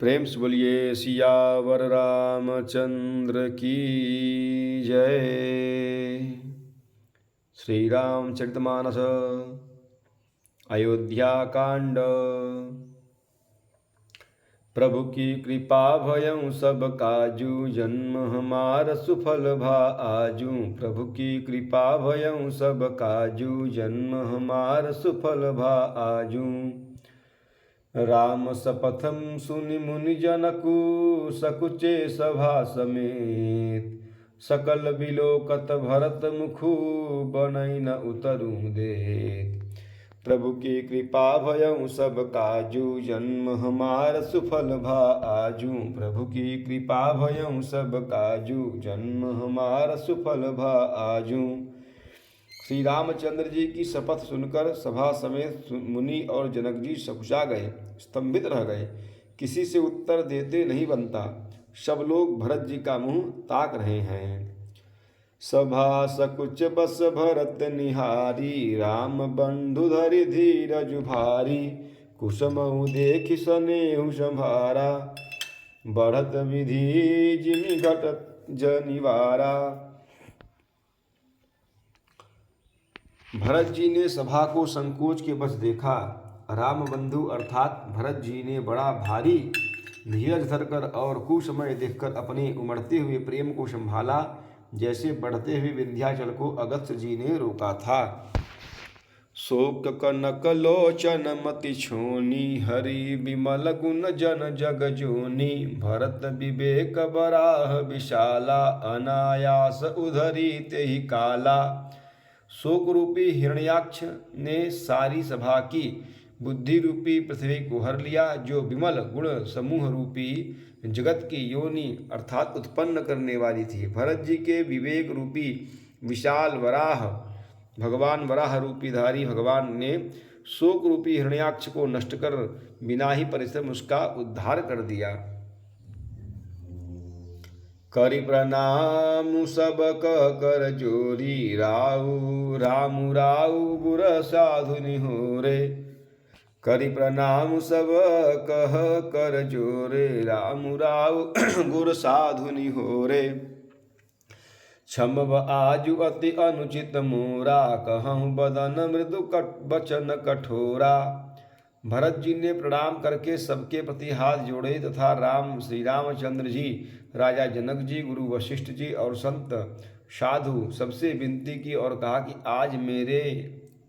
प्रेम से बोलिए सियावर रामचंद्र की जय। श्री रामचरितमानस अयोध्या कांड। प्रभु की कृपा भयं सब काजू, जन्म हमार सुफल भा आजू। प्रभु की कृपा भयं सब काजू, जन्म हमार सुफल भा आजू। राम सपथम सुनि मुनि जनकु, सकुचे सभा समेत। सकल बिलोकत भरत मुखु, बनई न उतरू देत। प्रभु की कृपा भयं सब काजू, जन्म हमार सुफल भा आजू। प्रभु की कृपा भयं सब काजू, जन्म हमार सुफल भा आजू। श्री रामचंद्र जी की शपथ सुनकर सभा समेत मुनि और जनक जी सकुचा गए, स्तंभित रह गए। किसी से उत्तर देते नहीं बनता। सब लोग भरत जी का मुंह ताक रहे हैं। सभा सकुच बस भरत निहारी, राम बंधु धरि धीरज भारी। कुसमऊ देखि सनेहु संभारा, बढ़त विधि जिमि घटत जनिवारा। भरत जी ने सभा को संकोच के बस देखा। राम बंधु अर्थात भरत जी ने बड़ा भारी धीरज धरकर और कुसमय देखकर अपने उमड़ते हुए प्रेम को संभाला, जैसे बढ़ते हुए विंध्याचल को अगस्त्य जी ने रोका था। शोक कनक लोचन मति छोनी, हरि विमल गुण जन जग जोनी। भरत विवेक बराह विशाला, अनायास उधरी तेहि काला। शोक रूपी हिरण्याक्ष ने सारी सभा की बुद्धि रूपी पृथ्वी को हर लिया, जो विमल गुण समूह रूपी जगत की योनि अर्थात उत्पन्न करने वाली थी। भरत जी के विवेक रूपी विशाल वराह भगवान, वराह रूपी धारी भगवान ने शोक रूपी हिरण्याक्ष को नष्ट कर बिना ही परिश्रम उसका उद्धार कर दिया। करि प्रणाम सब कह कर जोरी, राऊ रामु राऊ गुर साधु निहोरे। करि प्रणाम सब कह कर जोरे, रामु राऊ गुर साधु निहोरे। क्षमव आजु अति अनुचित मोरा, कहूँ बदन मृदु बचन कठोरा। भरत जी ने प्रणाम करके सबके प्रति हाथ जोड़े तथा श्री रामचंद्र जी, राजा जनक जी, गुरु वशिष्ठ जी और संत साधु सबसे विनती की और कहा कि आज मेरे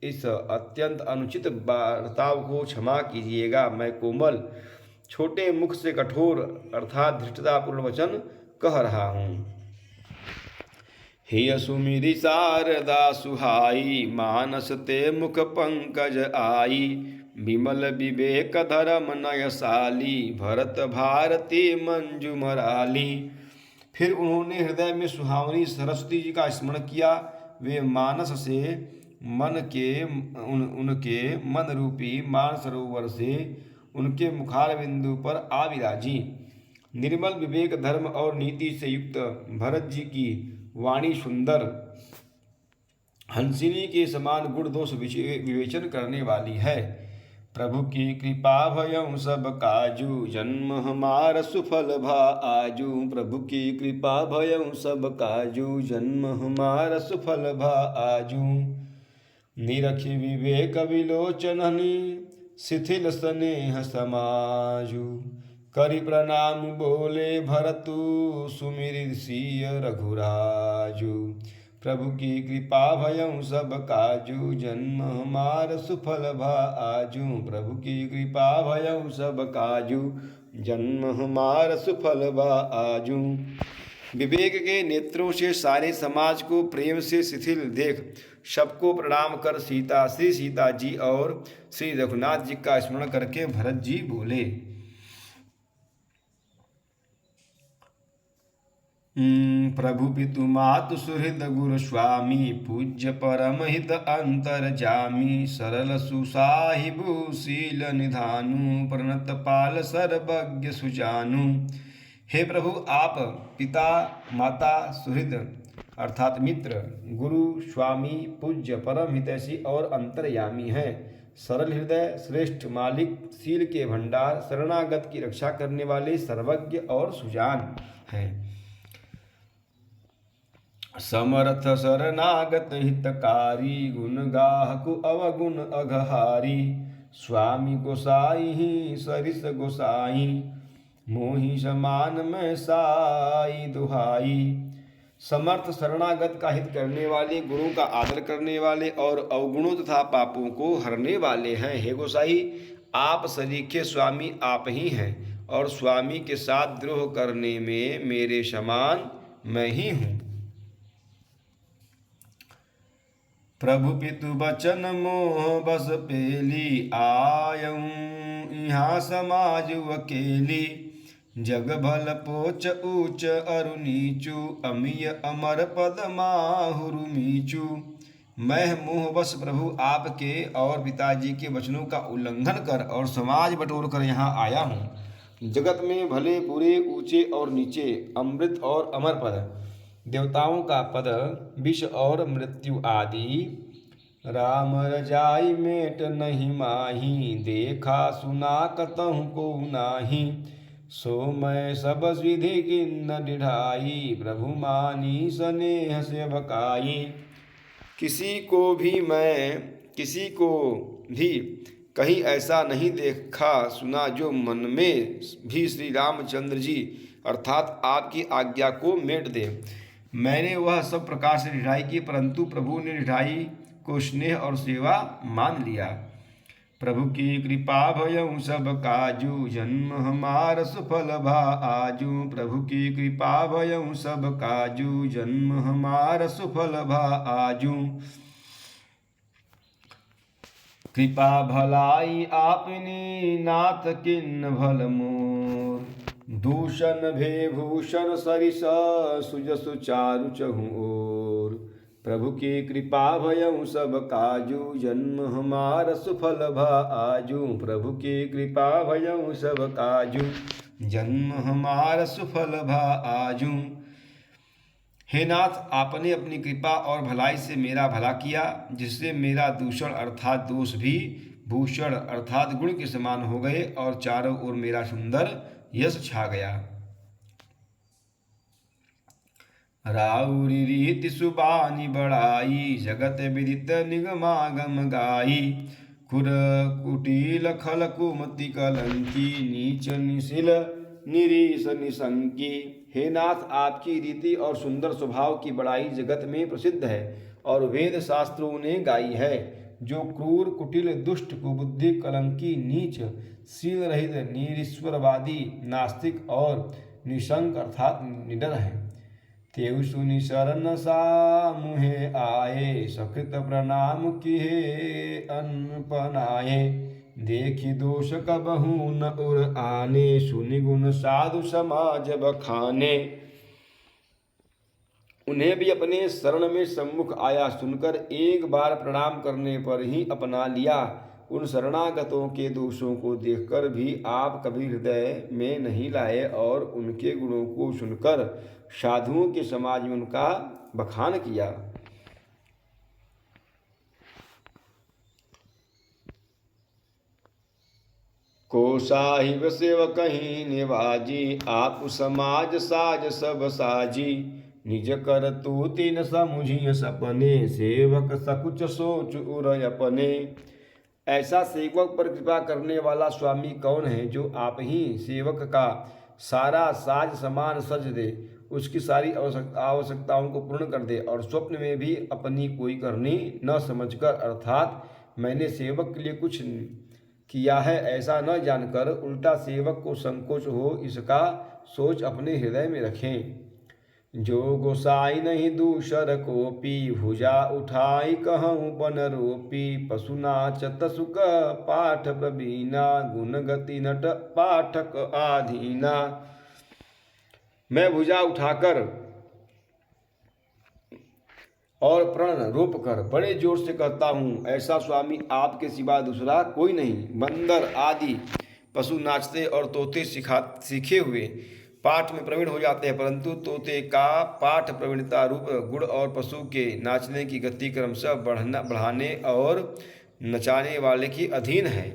इस अत्यंत अनुचित बर्ताव को क्षमा कीजिएगा। मैं कोमल छोटे मुख से कठोर अर्थात धृष्टतापूर्ण वचन कह रहा हूँ। हिय सुमिरि शारदा सुहाई, मानस ते मुख पंकज आई। विमल विवेक धर्म नयशाली, भरत भारती मंजू मराली। फिर उन्होंने हृदय में सुहावनी सरस्वती जी का स्मरण किया। वे मानस से उनके मन रूपी मानसरोवर से उनके मुखार बिंदु पर आ विराजी। निर्मल विवेक धर्म और नीति से युक्त भरत जी की वाणी सुंदर हंसिनी के समान गुण दोष विवेचन करने वाली है। प्रभु की कृपा भयं सब काजू, जन्म हमार सुफल भा आजू। प्रभु की कृपा भयं सब काजू, जन्म हमार सुफल भा आजू। निरखि विवेक विलोचननि, शिथिल स्नेह समाजू। करि प्रणाम बोले भरतु, सुमिरि सिय रघुराजू। प्रभु की कृपा भयं सब काजू, जन्म हमार सुफल भा आजू। प्रभु की कृपा भयं सब काजू, जन्म हमार सुफल भा आजू। विवेक के नेत्रों से सारे समाज को प्रेम से शिथिल देख सबको प्रणाम कर श्री सीता जी और श्री रघुनाथ जी का स्मरण करके भरत जी बोले। प्रभु पितु मातु सुहृद गुरु स्वामी, पूज्य परम हित अंतर जामी। सरल सुसाहिबु शील निधानु, प्रणत पाल सर्वज्ञ सुजानु। हे प्रभु, आप पिता माता सुहृद अर्थात मित्र, गुरु स्वामी, पूज्य परम हितैषी और अंतर्यामी हैं। सरल हृदय, श्रेष्ठ मालिक, शील के भंडार, शरणागत की रक्षा करने वाले, सर्वज्ञ और सुजान हैं। समर्थ शरणागत हितकारी, गुण गाहकु अवगुण अघहारी। स्वामी गोसाई सरिस गोसाई, मोहि समान मैं साई दुहाई। समर्थ शरणागत का हित करने वाले, गुणों का आदर करने वाले और अवगुणों तथा पापों को हरने वाले हैं। हे गोसाई, आप सरीखे स्वामी आप ही हैं और स्वामी के साथ द्रोह करने में मेरे समान मैं ही हूँ। प्रभु पितु बचन मोह बस पेली, आयऊँ यहाँ समाज वकेली। जग भल पोच ऊच अरु नीचू, अमिय अमर पद माहुरु मीचू। मैं मोह बस प्रभु आपके और पिताजी के वचनों का उल्लंघन कर और समाज बटोर कर यहाँ आया हूँ। जगत में भले बुरे, ऊंचे और नीचे, अमृत और अमर पद, देवताओं का पद, विष और मृत्यु आदि, राम रजाई मेट नहीं माही। देखा सुना कतहु को नाही, सो मैं सब विधि किन्न डिढ़ाई। प्रभु मानी स्नेह से बकाई। किसी को भी कहीं ऐसा नहीं देखा सुना जो मन में भी श्री रामचंद्र जी अर्थात आपकी आज्ञा को मेट दे। मैंने वह सब प्रकार से रिढ़ाई की, परंतु प्रभु ने रिढ़ाई को स्नेह और सेवा मान लिया। प्रभु की कृपा भयउ सब काजू, जन्म हमार सुफल भा आजू। प्रभु की कृपा भयउ सब काजू, जन्म हमार सुफल भा आजू। कृपा भलाई आपनी, नाथ किन्न भल मोर। दूषण भे भूषण सरिस, सुजसु चारु चहु ओर। प्रभु की कृपा भयउ सब काजू, जन्म हमार सुफल भा आजू। प्रभु की कृपा भयउ सब काजू, जन्म हमार सुफल भा आजू। हे नाथ, आपने अपनी कृपा और भलाई से मेरा भला किया, जिससे मेरा दूषण अर्थात दोष भी भूषण अर्थात गुण के समान हो गए और चारों ओर मेरा सुंदर यश छा गया। राउरी रीति सुबानी बढ़ाई, जगत विदित निगमागम गाई। खुर कुटिल खल कुमति कलंकी, नीच निशिल निरीश निशंकी। हे नाथ, आपकी रीति और सुंदर स्वभाव की बड़ाई जगत में प्रसिद्ध है और वेद शास्त्रों ने गाई है। जो क्रूर, कुटिल, दुष्ट, कुबुद्धि, कलंकी, नीच, शील रहित, निरीश्वरवादी, नास्तिक और निशंक अर्थात निडर है, तेउ सुनि शरण सामुहे आए। सकृत प्रणाम किहे अनपनाए, देखि दोष कबहु न उर आने। सुनि गुण साधु समाज बखाने। उन्हें भी अपने शरण में सम्मुख आया सुनकर एक बार प्रणाम करने पर ही अपना लिया। उन शरणागतों के दोषों को देखकर भी आप कभी हृदय में नहीं लाए और उनके गुणों को सुनकर साधुओं के समाज में उनका बखान किया। को साहिब सेवक ही निवाजी, आप समाज साज सब साजी। निज कर तू तीन समुझिय सपने, सेवक सकुच सोच उरय अपने। ऐसा सेवक पर कृपा करने वाला स्वामी कौन है जो आप ही सेवक का सारा साज समान सज दे, उसकी सारी आवश्यकताओं को पूर्ण कर दे और स्वप्न में भी अपनी कोई करनी न समझकर अर्थात मैंने सेवक के लिए कुछ किया है ऐसा न जानकर उल्टा सेवक को संकोच हो, इसका सोच अपने हृदय में रखें। जो गोसाई नहीं दूसर कोपी, भुजा उठाई कहूँ बन रोपी। पशु नाचत सुख पाठ प्रवीणा, गुण गति नट पाठक आधीना। मैं भुजा उठाकर और प्रण रोप कर बड़े जोर से कहता हूँ, ऐसा स्वामी आपके सिवा दूसरा कोई नहीं। बंदर आदि पशु नाचते और तोते सीखे हुए पाठ में प्रवीण हो जाते हैं, परंतु तोते का पाठ प्रवीणता रूप गुण और पशु के नाचने की गति क्रमशः बढ़ाने और नचाने वाले के अधीन है।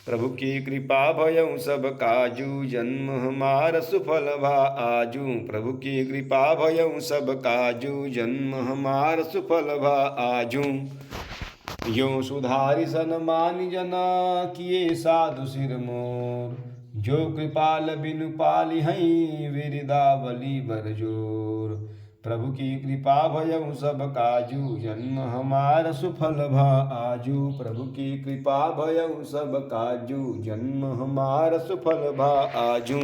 प्रभु की कृपा भयउ सब काजू, जन्म हमार सुफल भा आजू। प्रभु की कृपा भयउ सब काजू, जन्म हमार सुफल भा आजू। यो सुधारि सनमानि जना, किए साधु सिर मोर। जो कृपाल बिनु पाली हई, विरदावली बरजोर। प्रभु की कृपा भयउ सब काजू, जन्म हमार सुफल भा आजू। प्रभु की कृपा भयउ सब काजू, जन्म हमार सुफल भा आजू।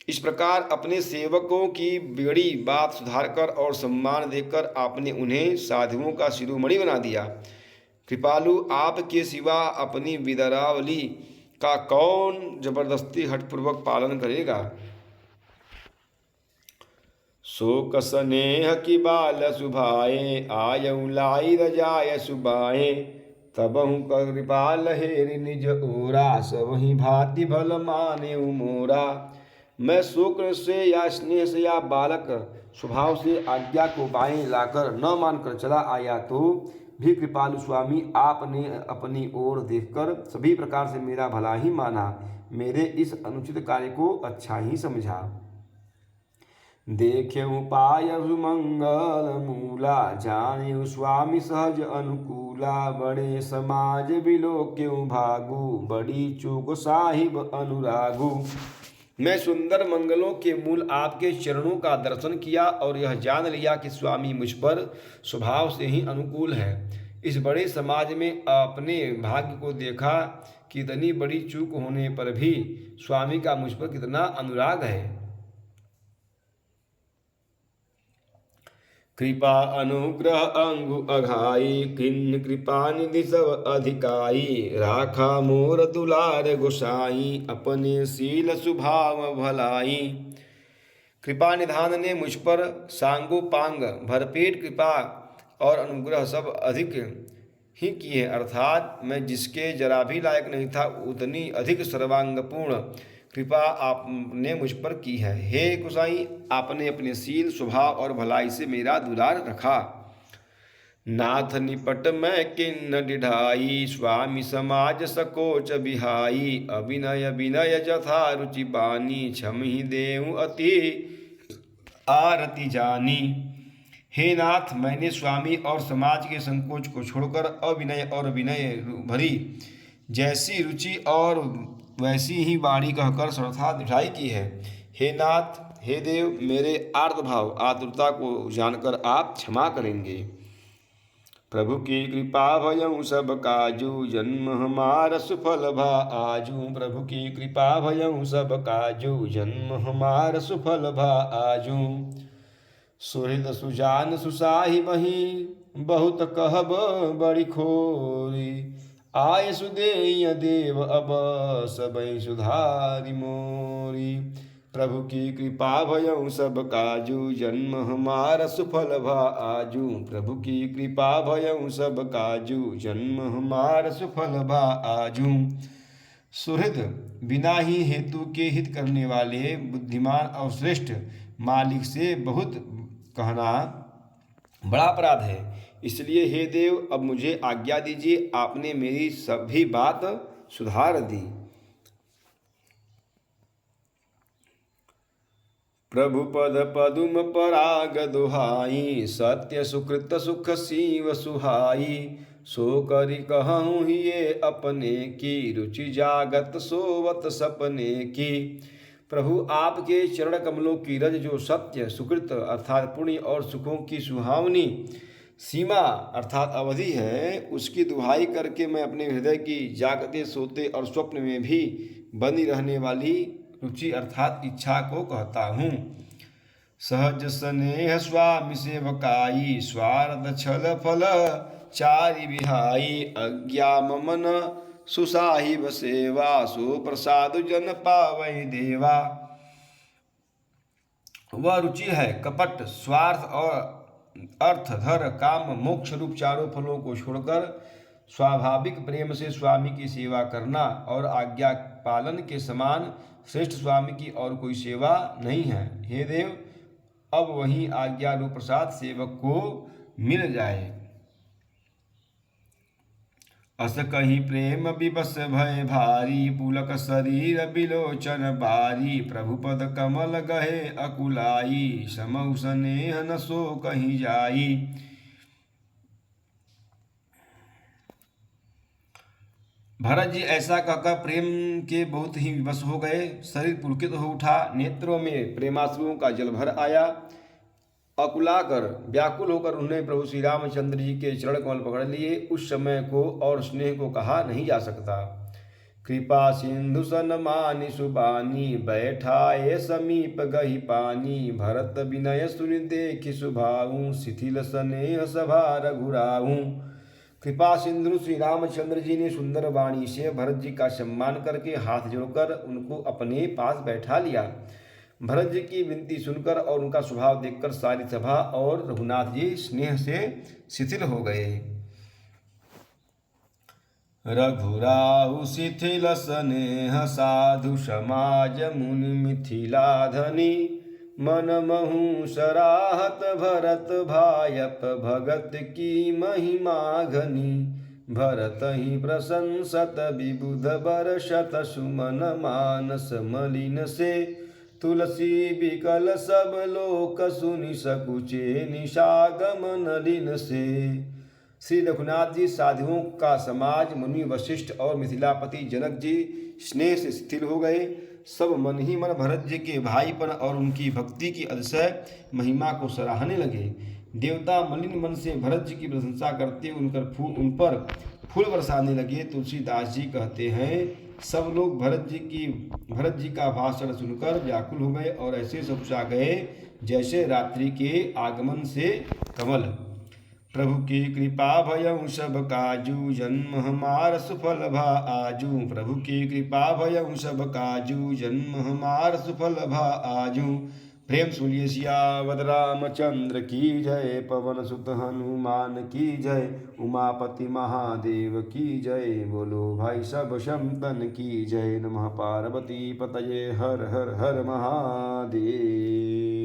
इस प्रकार अपने सेवकों की बड़ी बात सुधार कर और सम्मान देकर आपने उन्हें साधुओं का शिरोमणि बना दिया। कृपालु, आपके सिवा अपनी विदरावली का कौन जबरदस्ती हठपूर्वक पालन करेगा। शोक स्नेह की बाल सुभाए, आयऊ लाई रजाय सुबाए। तबहु कृपाल हेरि निज ओरा, सबहि भांति भल माने मोरा। मैं शोक से या स्नेह से या बालक स्वभाव से आज्ञा को बाएं लाकर न मानकर चला आया तो भी कृपालु स्वामी आपने अपनी ओर देखकर सभी प्रकार से मेरा भला ही माना, मेरे इस अनुचित कार्य को अच्छा ही समझा। देख्यउ पायउ मंगल मूला, जानेउ स्वामी सहज अनुकूला। बड़े समाज बिलोक्यउ भागु, बड़ी चूक साहिब अनुरागु। मैं सुंदर मंगलों के मूल आपके चरणों का दर्शन किया और यह जान लिया कि स्वामी मुझ पर स्वभाव से ही अनुकूल है। इस बड़े समाज में अपने भाग्य को देखा कि इतनी बड़ी चूक होने पर भी स्वामी का मुझ पर कितना अनुराग है। कृपा अनुग्रह अंगु अघाई, किन्न कृपा निधि सब अधिकाई। राखा मोर दुलार गोसाई, अपने सील स्वभाव भलाई। कृपा निधान ने मुझ पर सांगो पांग भरपेट कृपा और अनुग्रह सब अधिक ही किए, अर्थात मैं जिसके जरा भी लायक नहीं था उतनी अधिक सर्वांगपूर्ण कृपा आपने मुझ पर की है। हे गोसाई, आपने अपने सील स्वभाव और भलाई से मेरा दुलार रखा। नाथ निपट मैं किन्न डिढ़ाई, स्वामी समाज सकोच बिहाई। अभिनय विनय जथा रुचि बानी, क्षमहि देऊ अति आरती जानी। हे नाथ, मैंने स्वामी और समाज के संकोच को छोड़कर अविनय और विनय भरी जैसी रुचि और वैसी ही वाणी कहकर श्रद्धा दिखाई की है। हे नाथ, हे देव, मेरे आर्तभाव आतुरता को जानकर आप क्षमा करेंगे। प्रभु की कृपा भयउ सब काजू, जन्म हमार सुफल भा आजू। प्रभु की कृपा भयउ सब काजू, जन्म हमार सुफल भा आजू। सुहृद सुजान सुसाहि बही, बहुत कहब बड़ी खोरी। आय सुदेय देव अब, सबई सुधारि मोरी। प्रभु की कृपा भयउ सब काजू, जन्म हमार सुफल भा आजू। प्रभु की कृपा भयउ सब काजू, जन्म हमार सुफल भा आजू। सुहृद, बिना ही हेतु के हित करने वाले बुद्धिमान और श्रेष्ठ मालिक से बहुत कहना बड़ा अपराध है। इसलिए हे देव, अब मुझे आज्ञा दीजिए, आपने मेरी सभी बात सुधार दी। प्रभु पद पदुम पराग दुहाई, सत्य सुकृत सुख सीव सुहाई। सो करि कहूँ ये अपने की, रुचि जागत सोवत सपने की। प्रभु, आपके चरण कमलों की रज जो सत्य सुकृत अर्थात पुण्य और सुखों की सुहावनी सीमा अर्थात अवधि है, उसकी दुहाई करके मैं अपने हृदय की जागते सोते और स्वप्न में भी बनी रहने वाली रुचि अर्थात इच्छा को कहता हूँ। सहज स्नेह स्वामी सेवकाई, स्वार्थ छल फल चारि बिहाई। अज्ञा ममन सुसाहिब सेवा, सो प्रसाद जन पावै देवा। वह रुचि है कपट स्वार्थ और अर्थ धर काम मोक्ष रूप चारों फलों को छोड़कर स्वाभाविक प्रेम से स्वामी की सेवा करना, और आज्ञा पालन के समान श्रेष्ठ स्वामी की और कोई सेवा नहीं है। हे देव, अब वही आज्ञा रूप प्रसाद सेवक को मिल जाए। अस कहीं प्रेम विवश भय भारी, पुलक शरीर बिलोचन बारी, प्रभु पद कमल गहे अकुलाई, समउ स्नेह न सो कहीं जाई। भरत जी ऐसा कहकर प्रेम के बहुत ही विवश हो गए। शरीर पुलकित हो उठा, नेत्रों में प्रेमाश्रुओं का जल भर आया। अकुलाकर व्याकुल होकर उन्होंने प्रभु श्री रामचंद्र जी के चरण कमल पकड़ लिए। उस समय को और स्नेह को कहा नहीं जा सकता। कृपा सिंधु सनमानि सुबानी, बैठाए समीप गही पानी, भरत विनय सुनि देखि सुभाऊ, शिथिल स्नेह सभा रघुराऊ। कृपा सिंधु श्री रामचंद्र जी ने सुंदर वाणी से भरत जी का सम्मान करके हाथ जोड़कर उनको अपने पास बैठा लिया। भरत जी की विनती सुनकर और उनका स्वभाव देखकर सारी सभा और रघुनाथ जी स्नेह से शिथिल हो गए। रघुराऊ शिथिल स्नेह साधु, समाज मुनि मिथिला धनी, मन महु सराहत भरत भायप, भगत की महिमा घनी। भरत ही प्रशंसत विबुध बरसत, सुमन मानस मलिन से, तुलसी बिकल सब लोक सुनि सकुचे, निषागमन लिन से। श्री रघुनाथ जी साधुओं का समाज, मुनि वशिष्ठ और मिथिलापति जनक जी स्नेह से शिथिल हो गए। सब मन ही मन भरत जी के भाईपन और उनकी भक्ति की अतिशय महिमा को सराहने लगे। देवता मलिन मन से भरत जी की प्रशंसा करते उन पर फूल बरसाने लगे। तुलसीदास जी कहते हैं, सब लोग भरत जी का भाषण सुनकर व्याकुल हो गए और ऐसे सकुचा गए जैसे रात्रि के आगमन से कमल। प्रभु की कृपा भयउ सब काजू, जन्म हमार सुफल भा आजू। प्रभु की कृपा भयउ सब काजू, जन्म हमार सुफल भा आजू। प्रेम सुनिए सियावत रामचंद्र की जय, पवन सुत हनुमान की जय, उमापति महादेव की जय। बोलो भाई सब संतन की जय। नमः पार्वती पतये, हर हर हर महादेव।